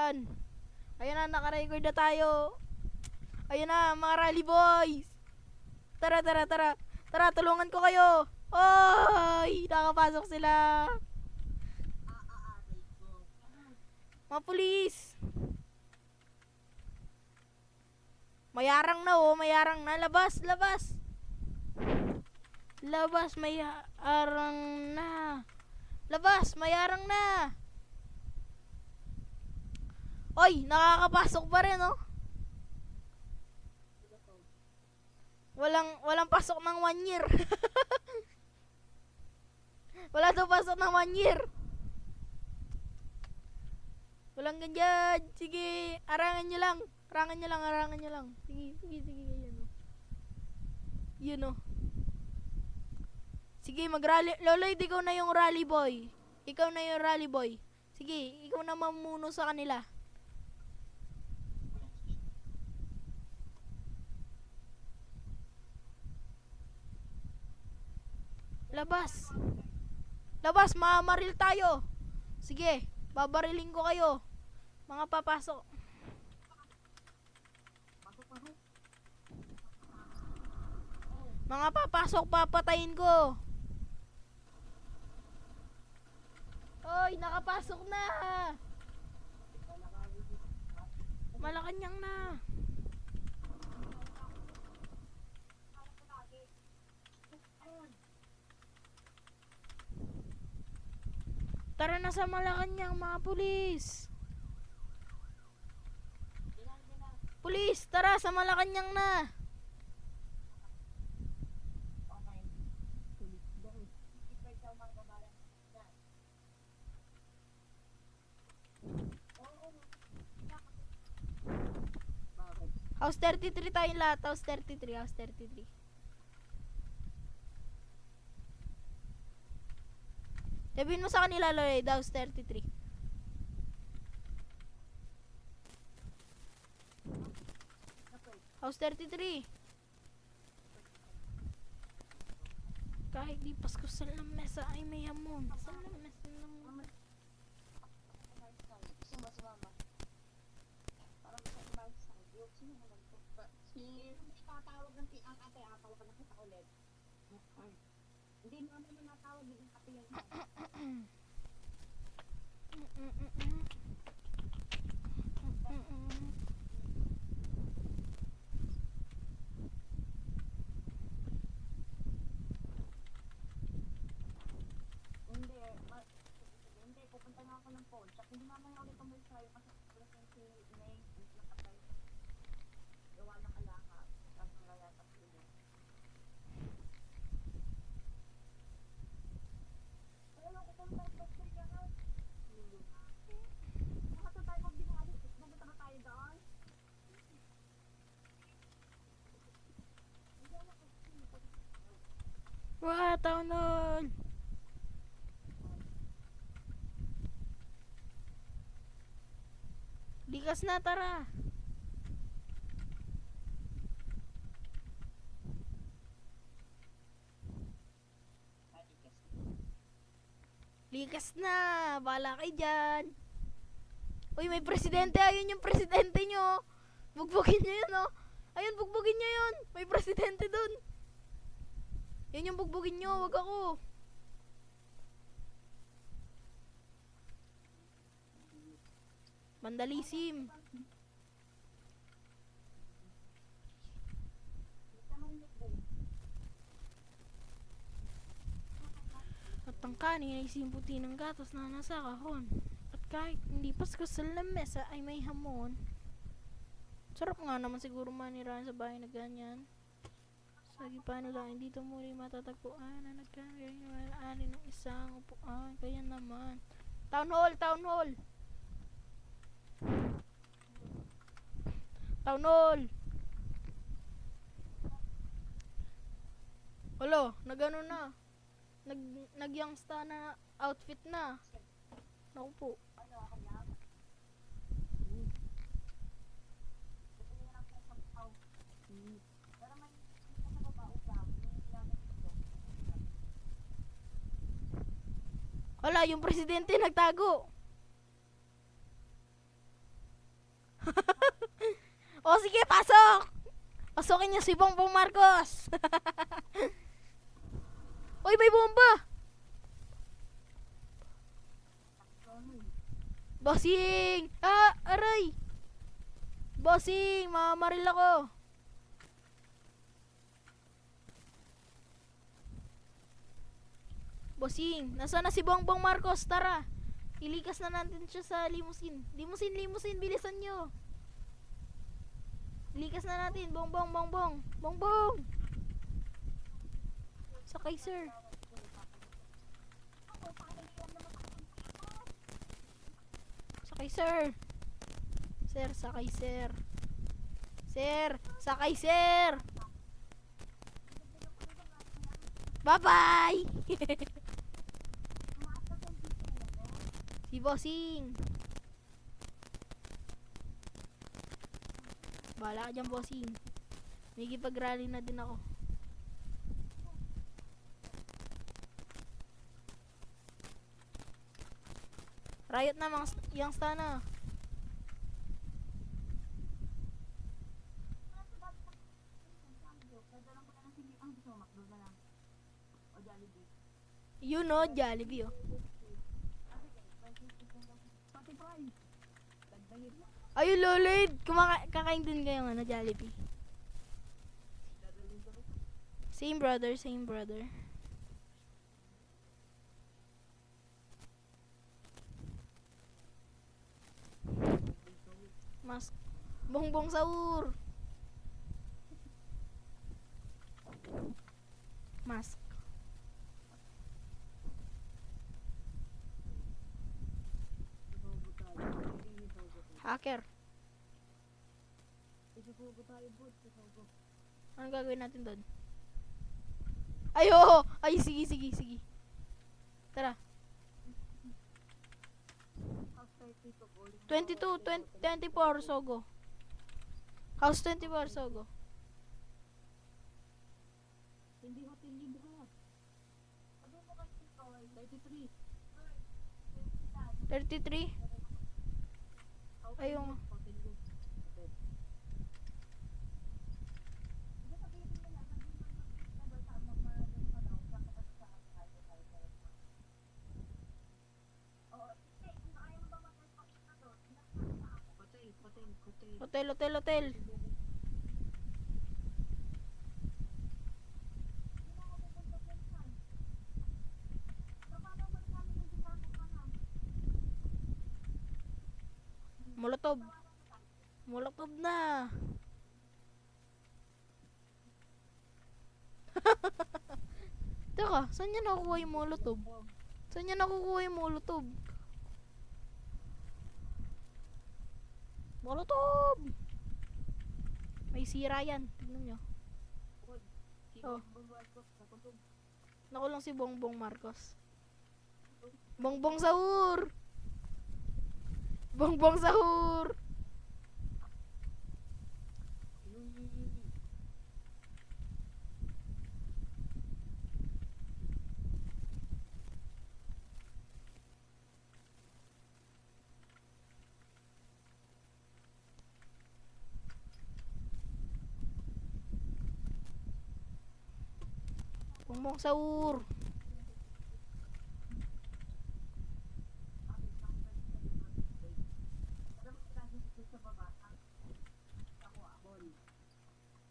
dyan. Ayun na, naka-record na tayo. Ayun na, mga rally boys. Tara, tara, tara. Tara, tulungan ko kayo. Oy, nakapasok sila. Mga pulis. Mayarang na oh, mayarang na. Labas, labas. Labas, mayarang na. Labas, mayarang na. Oy, nakakapasok pa rin oh. Walang pasok ng 1 year. Wala daw pasok ng 1 year. Walang ganyan. Sige, arangan nyo lang. Arangan nyo lang, arangan nyo lang. Sige, sige, sige. Yan o. Yun o. Sige, mag-rally. Loloy, ikaw na yung rally boy. Ikaw na yung rally boy. Sige, ikaw na mamuno sa kanila. Labas. Labas, mamaril tayo. Sige, babariling ko kayo. Mga papasok. Mga papasok, papatayin ko. Oy, nakapasok na. Malacanang na. Tara na sa Malacanang, mga pulis. Pulis, tara sa Malacanang na. House 33 tayong lahat. House 33, House 33. Sabihin mo sa kanila, Lloyd, House 33. House 33. Kahit di Pasko sa lamesa ay may hamon. Sa lamesa naman. Tatawag ng ang ate, atawag na kita ulit. Hindi naman na natawag yung ate yan. Hindi, pupunta nga ako ng phone. Tsaka hindi naman ako ulit tumalis sa'yo kasi si Inay nakatay. Gawa na kalakad. Tapos kaya tapos yun. Wala ko kung tayo pag-stay ka ha. Nakata tayo magbinali. Pupunta na tayo doon. Wah, Town Hall. Likas na, tara. Likas na. Bala kayo dyan. Uy, may presidente. Ayun yung presidente nyo. Bugbugin nyo yun, oh. Ayun, bugbugin nyo yun. May presidente dun. Yun yung bugbugin nyo. Wag ako. Vandalism. At ang kanin ay simputi ng gatas na nasa kahon. At kahit hindi Pasko sa lamesa ay may hamon. Sarap nga naman siguro manirahan sa bahay na ganyan. Sagi pa nila, hindi ito muli matatagpuan na nagkagay na alin ng isang upuan. Kaya naman. Town Hall! Town Hall! Town Hall! Wala, nagano na. Nag-youngsta na outfit na. Naku po. Wala, yung presidente nagtago. sige, pasok! Pasukin niyo si Bongbong Marcos! Uy, may bomba! Bossing! Ah, aray! Bossing, mamamaril ako. Bossing, nasa na si Bongbong Marcos? Tara. Ilikas na natin siya sa limousine. Limousine, bilisan nyo. Ilikas na natin. Bongbong. Bongbong! Sakay, sir. Sakay, sir. Sir, sakay, sir. Sir, sakay, sir. Bye-bye! Si Bossing. Bahala ka dyan, Bossing. May kipag-rally na din ako. Riot na mga yung stana. You know, Jollibee, oh. Ayun, Lolid! Kakain din kayo ng Jollibee. Same brother. Mas Bongbong sahur. Mask. Hacker. Anong gagawin natin doon? Ay, oo! Ay, sige. Tara. 24, Sogo. House 24, Sogo. Hindi hotel yung bukas. 33. 33? Ayun. Hotel. Molotov na. Teka, saan niya nakukuha yung Molotov? Molotov! May sira yan. Tignan nyo. Oh. Nakulong si Bongbong Marcos. Bongbong sahur! Bongbong sahur!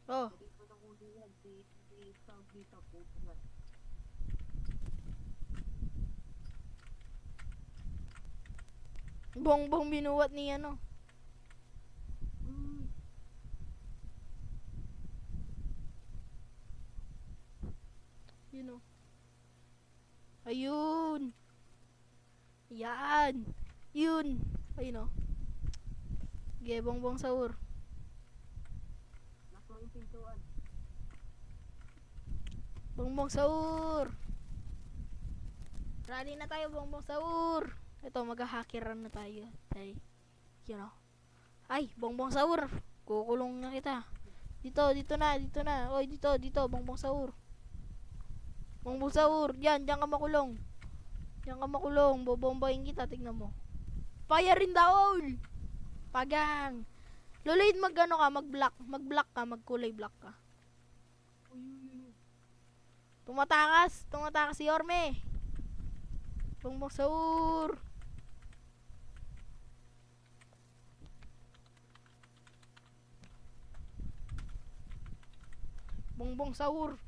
Oh. Bongbong binuwat ni ano. Yun, oh. Ayun. Yan. Yun. Ayun, oh. Sige, Bongbong sahur. Bongbong sahur. Rally na tayo, Bongbong sahur. Ito, mag-hackeran na tayo. You know. Ay, Bongbong sahur. Kukulong na kita. Dito na. Oy, dito, Bongbong sahur. Bongbong sahur. Diyan ka makulong. Bobombahin kita, tignan mo. Fire in the hole. Pagang. Loloid, mag-ano ka, mag-black ka, magkulay black ka. Uy, uy, uy. Tumatakas si Yorme. Bongbong Saur. Bongbong Saur.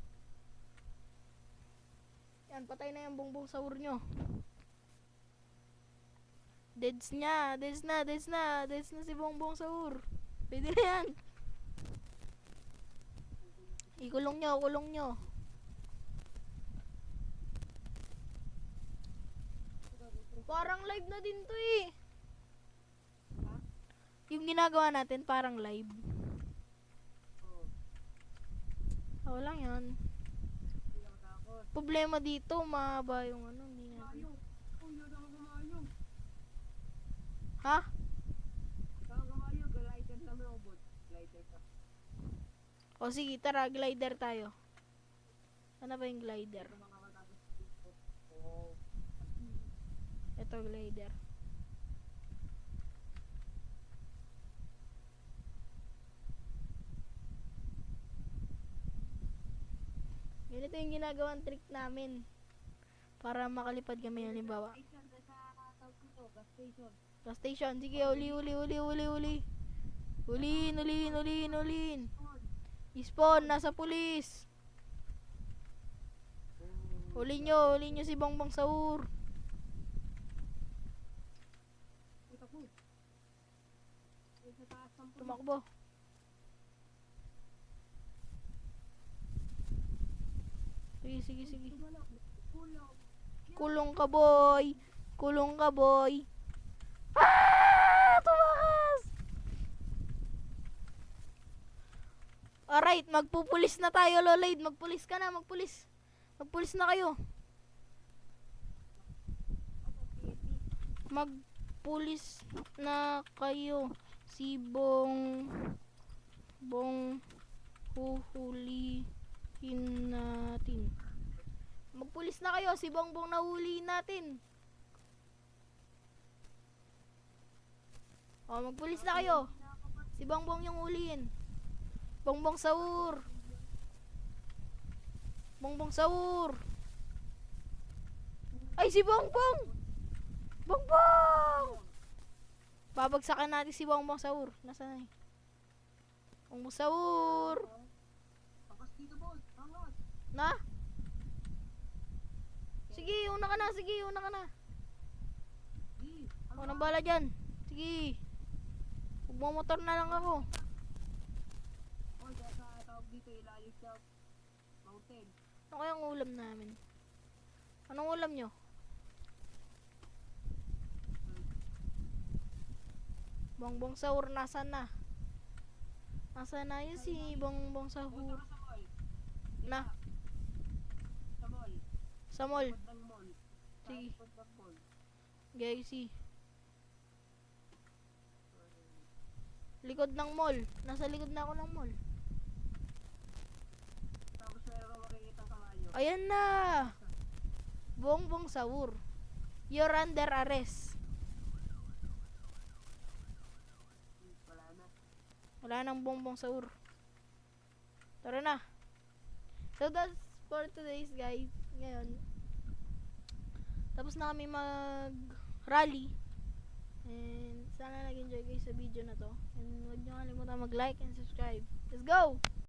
Yan, patay na yung Bongbong Saur nyo. Deads na si Bongbong Saur. Pwede na yan. Ikulong nyo. Parang live na din to eh. Ha? Yung ginagawa natin parang live. Oo. Oo lang yan. Hindi ako takot. Problema dito, mahaba yung ano, hindi natin. Mayo. Uy, yun ako gumayo. Ha? Ako gumayo. Glider lang robot. Glider ka. O sige, tara, glider tayo. Ano ba yung glider? Ito mga matapos dito. Oo. Ito, glider. Ganito yung ginagawang trick namin. Para makalipad kami, halimbawa. Station na sa tawag ko. Gas station. Gas station, sige, uli. Ulin. Spawn, nasa pulis. Uli nyo si Bongbong Saur. Puta ko. Ay, sa taas ng puno. Tumakbo. Sige. Tumalak. Kulong. Kulong ka, boy. Tumakas! Alright, magpupulis na tayo, Lolaid. Magpulis ka na, magpulis. Magpulis na kayo. Ako, PNP. Magpulis na kayo. Si Bong huhulihin natin. Magpulis na kayo. Si Bongbong nahuli natin. O, magpulis na kayo. Si Bongbong yung hulihin. Bongbong Saur. Ay, si Bongbong! Babagsakan natin si Bongbong Saur. Nasaan na eh? Bongbong Saur! Angas dito, boss. Angas. Na? Sige, una ka na. Di. Ako nang bala dyan. Sige. Magmamotor na lang ako. Oh, dyan sa tawag dito. Ilalim sa mountain. Ano kayang ulam namin? Anong ulam nyo? Bongbong Saur, nasaan na? Nasaan na yun si Bongbong Saur? Punta ka sa mall. Na? Sa mall. Sa mall. Likod ng mall. Sa Sige. likod ng mall. Guys, likod ng mall. Nasa likod na ako ng mall. Tapos meron kang makikita kabayo. Ayan na! Bongbong Saur. You're under arrest. Wala na. Wala nang Bongbong Saur. Tara na. So that's for today's guys. Ngayon. Tapos na kami mag-rally. And sana nag-enjoy kayo sa video na to. And huwag nyo kalimutan mag-like and subscribe. Let's go!